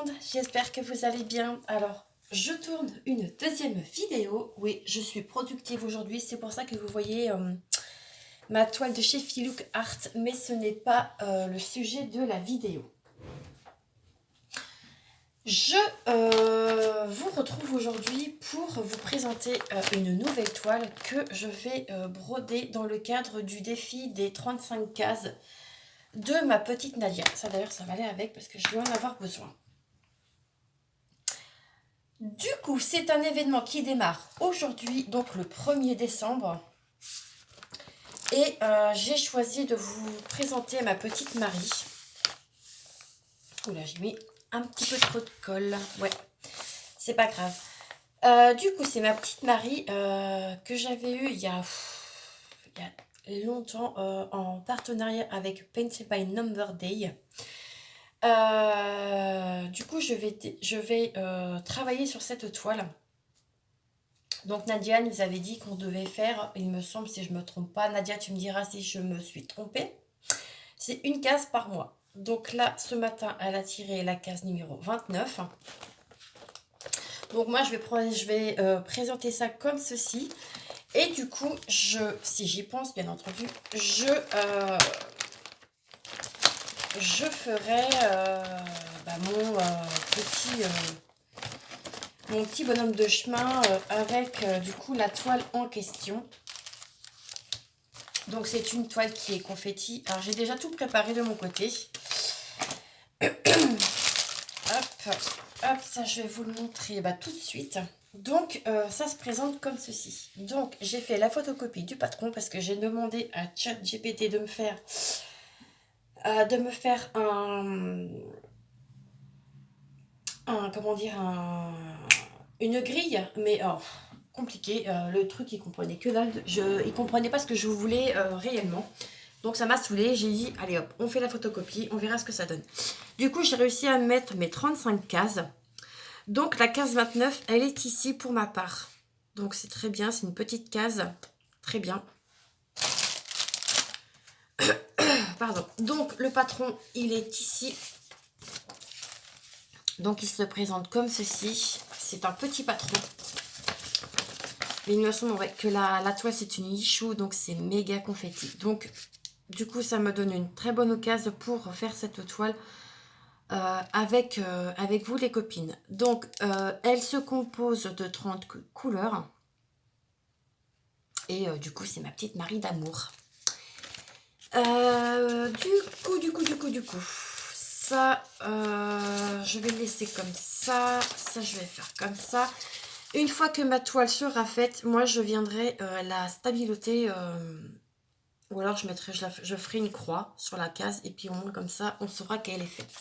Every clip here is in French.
monde, j'espère que vous allez bien. Alors, je tourne une deuxième vidéo. Oui, je suis productive aujourd'hui, c'est pour ça que vous voyez ma toile de chez Filook Art, mais ce n'est pas le sujet de la vidéo. Je vous retrouve aujourd'hui pour vous présenter une nouvelle toile que je vais broder dans le cadre du défi des 35 cases de ma petite Nadia. Ça d'ailleurs, ça va aller avec parce que je vais en avoir besoin. Du coup, c'est un événement qui démarre aujourd'hui, donc le 1er décembre. Et j'ai choisi de vous présenter ma petite Marie. Oula, j'ai mis un petit peu trop de colle. Ouais, c'est pas grave. Du coup, c'est ma petite Marie que j'avais eue il y a longtemps en partenariat avec Painted by Number Day. Du coup, je vais travailler sur cette toile. Donc Nadia nous avait dit qu'on devait faire, il me semble, si je ne me trompe pas, Nadia, tu me diras si je me suis trompée, c'est une case par mois. Donc là, ce matin, elle a tiré la case numéro 29. Donc moi, je vais présenter ça comme ceci. Et du coup, si j'y pense, bien entendu, je ferai mon petit bonhomme de chemin avec du coup la toile en question. Donc c'est une toile qui est confetti. Alors j'ai déjà tout préparé de mon côté. Hop, hop, ça je vais vous le montrer tout de suite. Donc ça se présente comme ceci. Donc j'ai fait la photocopie du patron parce que j'ai demandé à ChatGPT de me faire une grille, mais compliqué. Le truc, il comprenait que dalle. Il comprenait pas ce que je voulais réellement. Donc ça m'a saoulée. J'ai dit, allez hop, on fait la photocopie, on verra ce que ça donne. Du coup, j'ai réussi à mettre mes 35 cases. Donc la case 29, elle est ici pour ma part. Donc c'est très bien, c'est une petite case. Très bien. Pardon. Donc le patron, il est ici. Donc il se présente comme ceci. C'est un petit patron. Mais il me semble que la toile c'est une Ichou, donc c'est méga confetti. Donc du coup ça me donne une très bonne occasion pour faire cette toile avec vous les copines. Donc elle se compose de 30 couleurs. Et du coup c'est ma petite Marie d'amour. Du coup, ça, je vais le laisser comme ça. Ça, je vais faire comme ça. Une fois que ma toile sera faite, moi, je viendrai la stabiloter. Ou alors, je ferai une croix sur la case. Et puis, au moins, comme ça, on saura qu'elle est faite.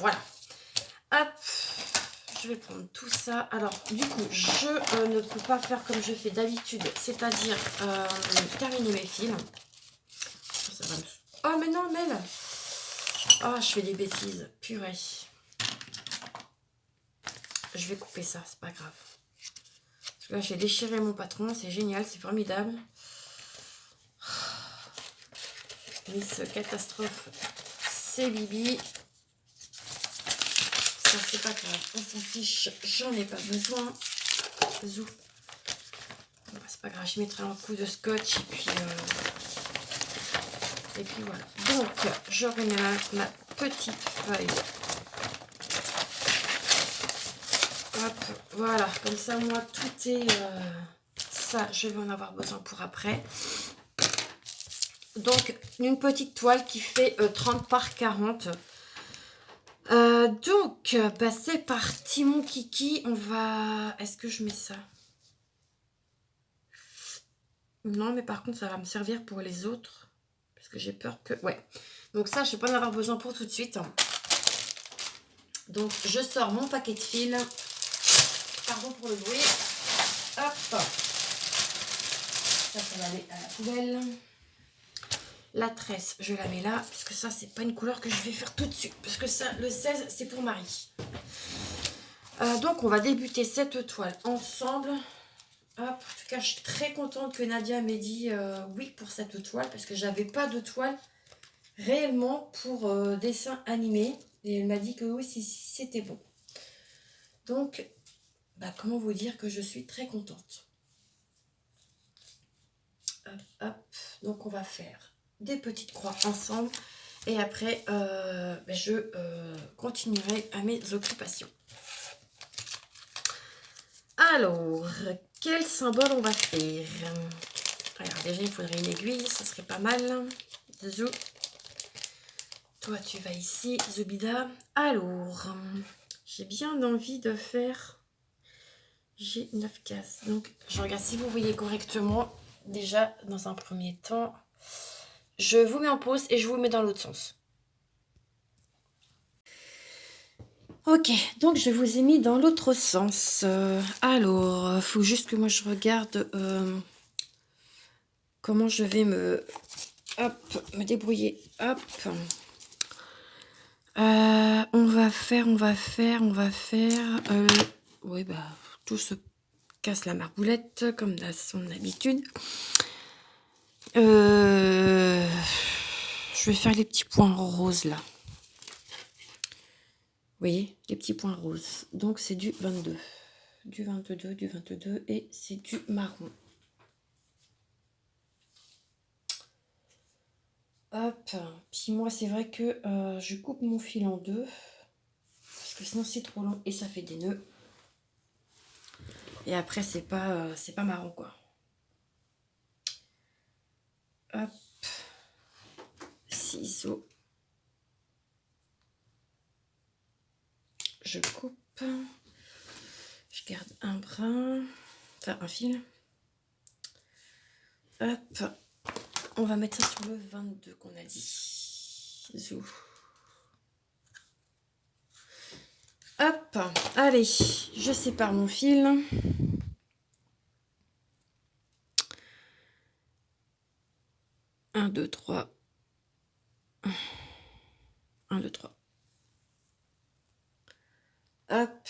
Voilà. Hop. Je vais prendre tout ça. Alors, du coup, je ne peux pas faire comme je fais d'habitude. C'est-à-dire terminer mes fils. Ça va me... Oh mais non Mel. Oh je fais des bêtises. Purée. Je vais couper ça, c'est pas grave. Parce que là j'ai déchiré mon patron, c'est génial, c'est formidable. Miss Catastrophe, c'est Bibi. Ça c'est pas grave, on s'en fiche, j'en ai pas besoin. Zou. Bon, c'est pas grave, je mettrai un coup de scotch et puis voilà. Donc, je remets ma petite feuille. Hop, voilà. Comme ça, moi, tout est... ça, je vais en avoir besoin pour après. Donc, une petite toile qui fait 30 par 40. Donc, c'est parti, mon kiki. On va... Est-ce que je mets ça? Non, mais par contre, ça va me servir pour les autres. Parce que j'ai peur que... Ouais. Donc ça, je ne vais pas en avoir besoin pour tout de suite. Donc, je sors mon paquet de fils. Pardon pour le bruit. Hop. Ça va aller à la poubelle. La tresse, je la mets là. Parce que ça, c'est pas une couleur que je vais faire tout de suite. Parce que ça, le 16, c'est pour Marie. Donc, on va débuter cette toile ensemble. Hop. En tout cas, je suis très contente que Nadia m'ait dit oui pour cette toile. Parce que j'avais pas de toile réellement pour dessin animé. Et elle m'a dit que oui, si, c'était bon. Donc, bah, comment vous dire que je suis très contente. Hop, hop. Donc, on va faire des petites croix ensemble. Et après, je continuerai à mes occupations. Alors, quel symbole on va faire? Alors, déjà, il faudrait une aiguille, ça serait pas mal. Zou. Toi, tu vas ici, Zubida. Alors, j'ai bien envie de faire... J'ai 9 cases. Donc, je regarde si vous voyez correctement. Déjà, dans un premier temps, je vous mets en pause et je vous mets dans l'autre sens. Ok, donc je vous ai mis dans l'autre sens. Alors, faut juste que moi je regarde comment je vais me débrouiller. Hop. On va faire. Oui, bah, tout se casse la marboulette, comme à son habitude. Je vais faire les petits points roses, là. Vous voyez, les petits points roses. Donc, c'est du 22. Du 22, et c'est du marron. Hop. Puis moi, c'est vrai que je coupe mon fil en deux. Parce que sinon, c'est trop long et ça fait des nœuds. Et après, c'est pas marrant, quoi. Hop. Ciseaux. Je coupe. Je garde un brin. Enfin, un fil. Hop. On va mettre ça sur le 22 qu'on a dit. Zou. Hop. Allez, je sépare mon fil. 1, 2, 3. 1, 2, 3. Hop.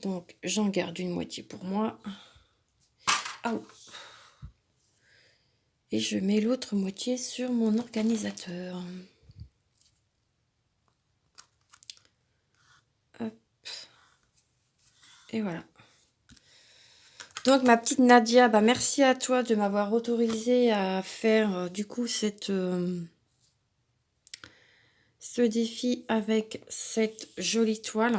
Donc, j'en garde une moitié pour moi. Ah. Et je mets l'autre moitié sur mon organisateur. Hop. Et voilà. Donc, ma petite Nadia, bah, merci à toi de m'avoir autorisé à faire du coup ce défi avec cette jolie toile.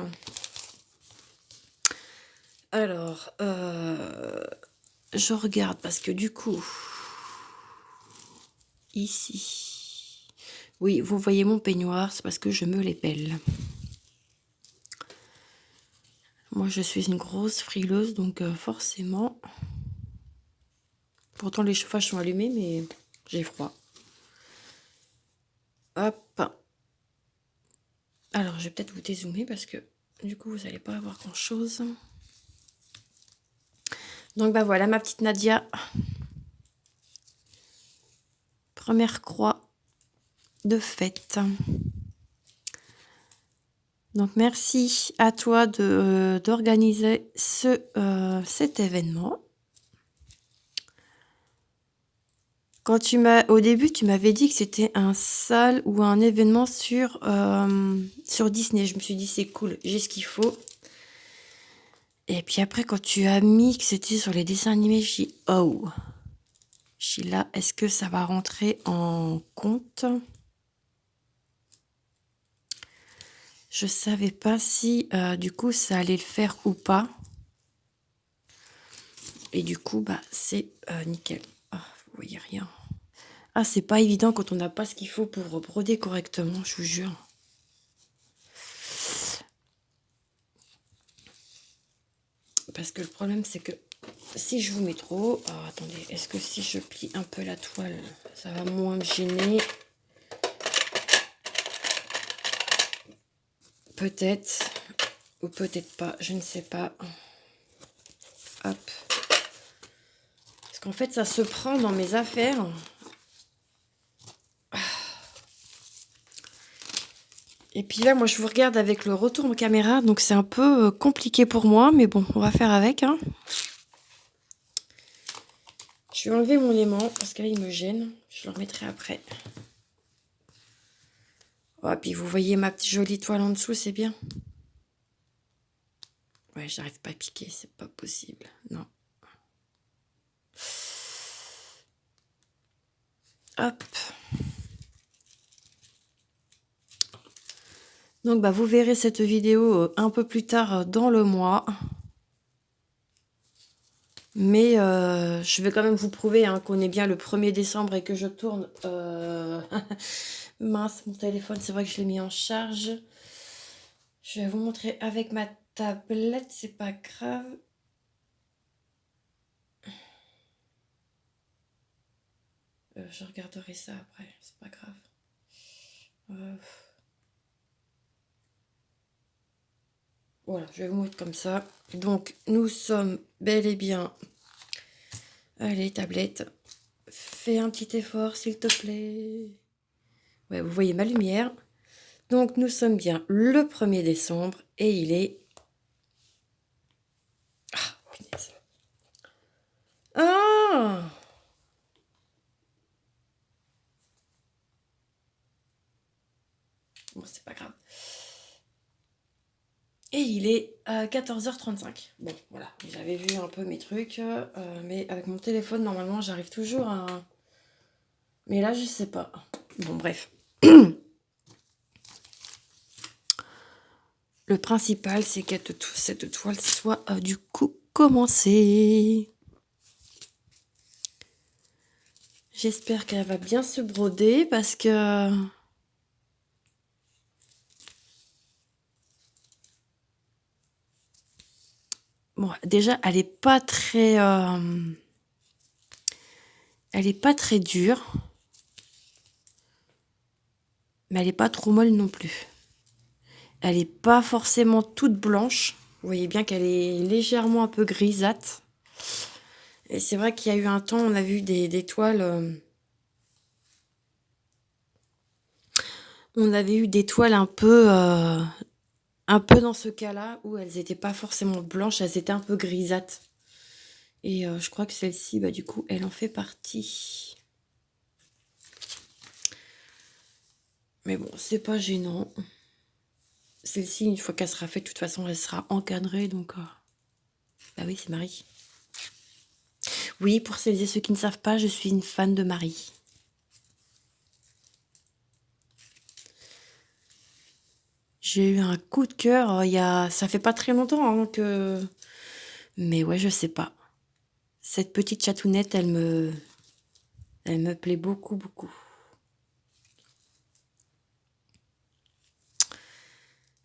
Alors, je regarde parce que du coup, ici, oui, vous voyez mon peignoir, c'est parce que je me l'épelle. Moi, je suis une grosse frileuse, donc forcément... Pourtant, les chauffages sont allumés, mais j'ai froid. Hop. Alors, je vais peut-être vous dézoomer parce que du coup, vous n'allez pas avoir grand-chose. Donc, bah voilà, ma petite Nadia. Première croix de fête. Donc, merci à toi d'organiser cet événement. Quand au début, tu m'avais dit que c'était un salle ou un événement sur Disney. Je me suis dit, c'est cool, j'ai ce qu'il faut. Et puis après, quand tu as mis que c'était sur les dessins animés, j'ai dit, oh. J'ai dit là, est-ce que ça va rentrer en compte? Je savais pas si du coup ça allait le faire ou pas. Et du coup, bah c'est nickel. Ah, vous voyez rien. Ah, c'est pas évident quand on n'a pas ce qu'il faut pour broder correctement, je vous jure. Parce que le problème, c'est que si je vous mets trop... Oh, attendez, est-ce que si je plie un peu la toile, ça va moins me gêner? Peut-être. Ou peut-être pas, je ne sais pas. Hop. Parce qu'en fait, ça se prend dans mes affaires. Et puis là, moi, je vous regarde avec le retour en caméra, donc c'est un peu compliqué pour moi, mais bon, on va faire avec. Hein. Je vais enlever mon aimant, parce que là, il me gêne. Je le remettrai après. Oh, puis vous voyez ma petite jolie toile en dessous, c'est bien. Ouais, j'arrive pas à piquer, c'est pas possible. Non. Hop. Donc, bah, vous verrez cette vidéo un peu plus tard dans le mois. Mais je vais quand même vous prouver hein, qu'on est bien le 1er décembre et que je tourne. Mince, mon téléphone, c'est vrai que je l'ai mis en charge. Je vais vous montrer avec ma tablette, c'est pas grave. Je regarderai ça après, c'est pas grave. Voilà, je vais vous mettre comme ça. Donc, nous sommes bel et bien... Allez, tablette, fais un petit effort, s'il te plaît. Ouais, vous voyez ma lumière. Donc, nous sommes bien le 1er décembre et il est... Ah, punaise. Ah! Bon, c'est pas grave. Et il est à 14h35. Bon, voilà, j'avais vu un peu mes trucs, mais avec mon téléphone, normalement, j'arrive toujours à... Mais là, je sais pas. Bon, bref. Le principal, c'est que cette toile soit du coup commencée. J'espère qu'elle va bien se broder parce que... Bon, déjà, elle est pas très... Elle est pas très dure. Mais elle est pas trop molle non plus. Elle est pas forcément toute blanche. Vous voyez bien qu'elle est légèrement un peu grisâtre. Et c'est vrai qu'il y a eu un temps, on a vu des toiles... on avait eu des toiles un peu dans ce cas-là, où elles n'étaient pas forcément blanches, elles étaient un peu grisâtres. Et je crois que celle-ci, bah, du coup, elle en fait partie. Mais bon, c'est pas gênant. Celle-ci, une fois qu'elle sera faite, de toute façon, elle sera encadrée, donc... Bah oui, c'est Marie. Oui, pour celles et ceux qui ne savent pas, je suis une fan de Marie. J'ai eu un coup de cœur, ça fait pas très longtemps hein, que... Mais ouais, je sais pas. Cette petite chatounette, elle me plaît beaucoup, beaucoup.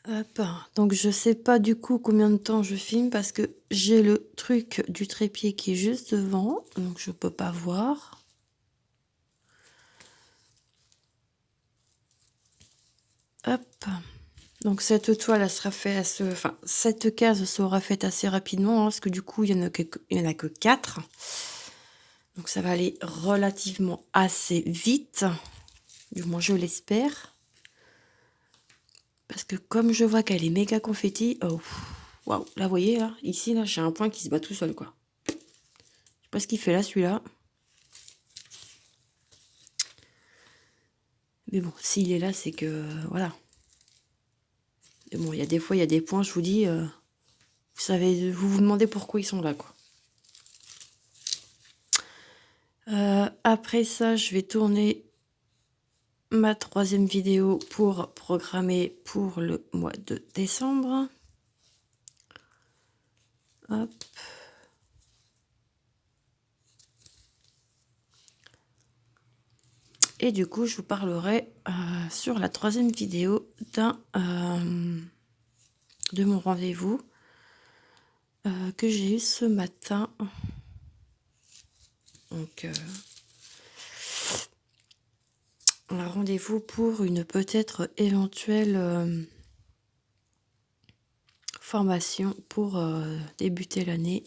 Hop. Donc je sais pas du coup combien de temps je filme parce que j'ai le truc du trépied qui est juste devant, donc je peux pas voir. Hop. Donc cette toile, elle sera faite, enfin cette case sera faite assez rapidement hein, parce que du coup il y en a que 4. Donc ça va aller relativement assez vite, du moins je l'espère. Parce que comme je vois qu'elle est méga confetti, oh, waouh, là vous voyez, là, ici, là, j'ai un point qui se bat tout seul, quoi. Je sais pas ce qu'il fait là, celui-là. Mais bon, s'il est là, c'est que, voilà. Mais bon, il y a des fois, il y a des points, je vous dis, vous savez, vous vous demandez pourquoi ils sont là, quoi. Après ça, je vais tourner ma 3e vidéo pour programmer pour le mois de décembre. Hop. Et du coup, je vous parlerai sur la 3e vidéo de mon rendez-vous que j'ai eu ce matin. Donc, un rendez-vous pour une peut-être éventuelle formation pour débuter l'année.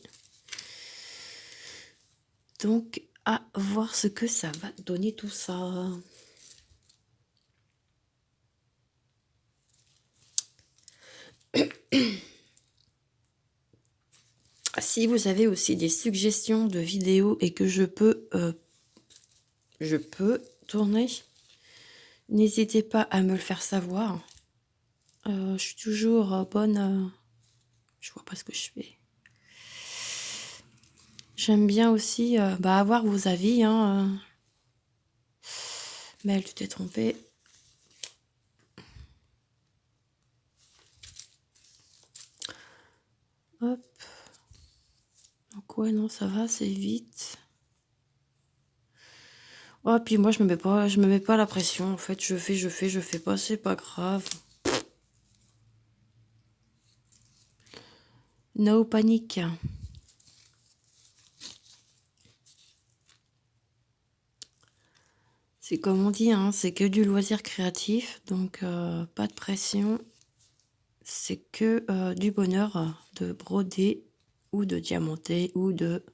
Donc, à voir ce que ça va donner tout ça. Si vous avez aussi des suggestions de vidéos et que je peux tourner, N'hésitez pas à me le faire savoir. Je suis toujours bonne. Je vois pas ce que je fais. J'aime bien aussi avoir vos avis. Hein, Mais tu t'es trompée. Hop. Donc ouais, non, ça va, c'est vite. Oh, puis moi, je me mets pas la pression. En fait, je fais pas, c'est pas grave. No panique. C'est comme on dit, hein, c'est que du loisir créatif, donc pas de pression. C'est que du bonheur de broder ou de diamanter ou de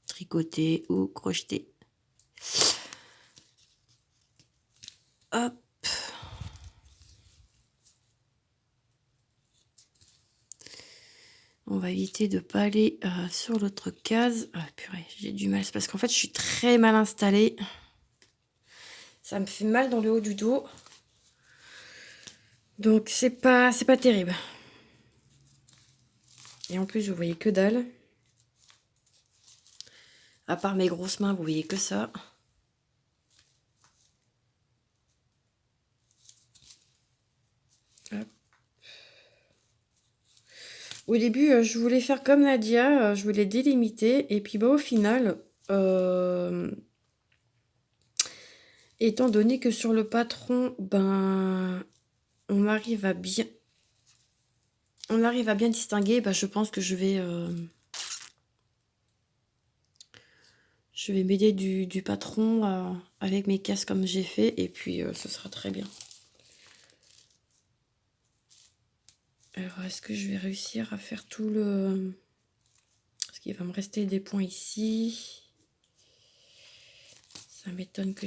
tricoter ou crocheter. Hop. On va éviter de pas aller sur l'autre case. Ah purée, j'ai du mal. C'est parce qu'en fait, je suis très mal installée. Ça me fait mal dans le haut du dos. Donc, c'est pas terrible. Et en plus, vous voyez que dalle. À part mes grosses mains, vous voyez que ça. Hop. Au début, je voulais faire comme Nadia. Je voulais délimiter. Et puis, au final... étant donné que sur le patron, on arrive à bien distinguer, je pense que je vais m'aider du patron avec mes cases comme j'ai fait, et puis ce sera très bien. Alors, est-ce que je vais réussir à faire tout le... Parce qu'il va me rester des points ici. Ça m'étonne que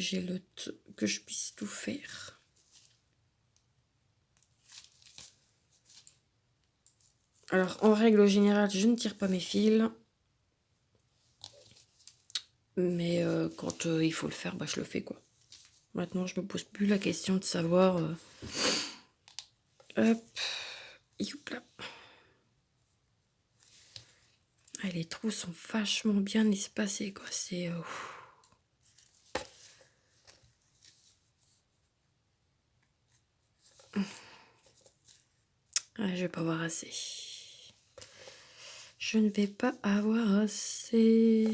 que je puisse tout faire. Alors, en règle générale, je ne tire pas mes fils. Mais quand il faut le faire, je le fais, quoi. Maintenant, je me pose plus la question de savoir... Hop. Youpla. Ah, les trous sont vachement bien espacés, quoi. C'est... Ah, je vais pas avoir assez. Je ne vais pas avoir assez.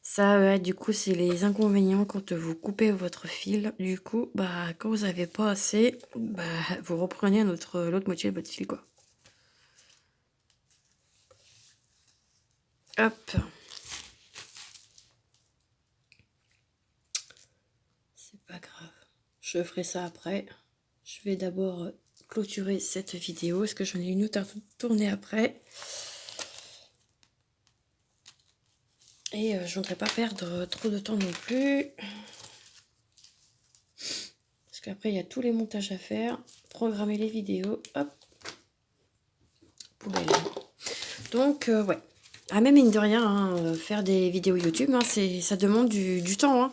Ça, du coup, c'est les inconvénients quand vous coupez votre fil. Du coup, quand vous n'avez pas assez, vous reprenez l'autre moitié de votre fil, quoi. Hop. C'est pas grave. Je ferai ça après. Je vais d'abord clôturer cette vidéo. Est-ce que j'en ai une autre à tourner après? Et je voudrais pas perdre trop de temps non plus. Parce qu'après, il y a tous les montages à faire. Programmer les vidéos. Hop. Poubelle. Donc, ouais. Ah, même mine de rien, hein, faire des vidéos YouTube, hein, ça demande du temps. Hein.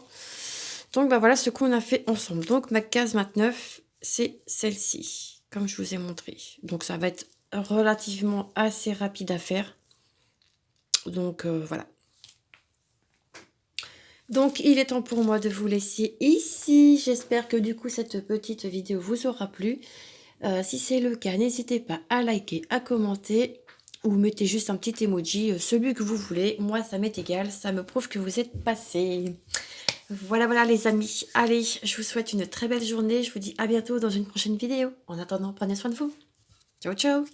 Donc, voilà ce qu'on a fait ensemble. Donc, ma case 29, c'est celle-ci, comme je vous ai montré. Donc, ça va être relativement assez rapide à faire. Donc, voilà. Donc, il est temps pour moi de vous laisser ici. J'espère que du coup, cette petite vidéo vous aura plu. Si c'est le cas, n'hésitez pas à liker, à commenter ou mettez juste un petit emoji, celui que vous voulez. Moi, ça m'est égal. Ça me prouve que vous êtes passés. Voilà les amis. Allez, je vous souhaite une très belle journée. Je vous dis à bientôt dans une prochaine vidéo. En attendant, prenez soin de vous. Ciao, ciao.